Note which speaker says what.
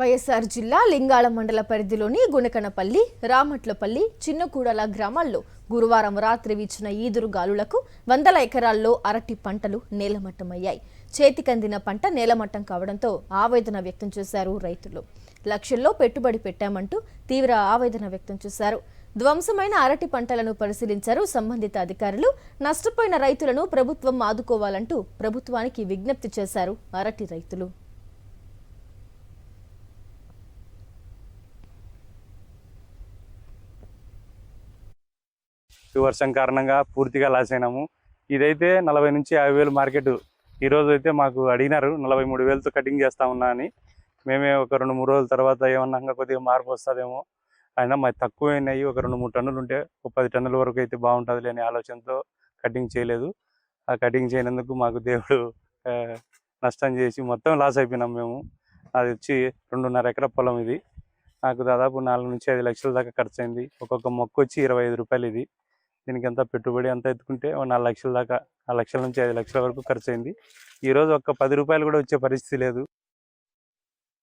Speaker 1: వైఎస్ఆర్ జిల్లా లింగాల మండల పరిధిలోని గుణకనపల్లి, రామట్లపల్లి, చిన్నకూడల గ్రామాల్లో గురువారం రాత్రి వీచిన ఈదురు గాలులకు వందల ఎకరాల్లో అరటి పంటలు నేలమట్టమయ్యాయి. చేతికందిన పంట నేలమట్టం కావడంతో ఆవేదన వ్యక్తం చేశారు రైతులు. లక్షల్లో పెట్టుబడి పెట్టామంటూ తీవ్ర ఆవేదన వ్యక్తం చేశారు. ధ్వంసమైన అరటి పంటలను పరిశీలించారు సంబంధిత అధికారులు. నష్టపోయిన రైతులను ప్రభుత్వం ఆదుకోవాలంటూ ప్రభుత్వానికి విజ్ఞప్తి చేశారు అరటి రైతులు.
Speaker 2: వర్షం కారణంగా పూర్తిగా లాస్ అయినాము. ఇదైతే 40 నుంచి 50,000 మార్కెట్. ఈరోజు అయితే మాకు అడిగినారు 43,000తో కటింగ్ చేస్తా ఉన్నా అని. మేమే ఒక 2-3 రోజుల తర్వాత ఏమన్నా కొద్దిగా మార్పు వస్తుందేమో, అయినా మాది తక్కువ అయినాయి. ఒక 2-3 టన్నులు ఉంటే ఒక 10 టన్నుల వరకు అయితే బాగుంటుంది అనే ఆలోచనతో కటింగ్ చేయలేదు. ఆ కటింగ్ చేయనందుకు మాకు దేవుడు నష్టం చేసి మొత్తం లాస్ అయిపోయినాం మేము. అది వచ్చి 2.5 ఎకరా పొలం. ఇది నాకు దాదాపు 4 నుంచి 5 లక్షల దాకా ఖర్చు అయింది. ఒక్కొక్క మొక్క వచ్చి 25 రూపాయలు. ఇది దీనికి అంతా పెట్టుబడి అంతా ఎత్తుకుంటే 4 లక్షల దాకా, 4 లక్షల నుంచి 5 లక్షల వరకు ఖర్చు అయింది. ఈరోజు ఒక్క 10 రూపాయలు కూడా వచ్చే పరిస్థితి లేదు.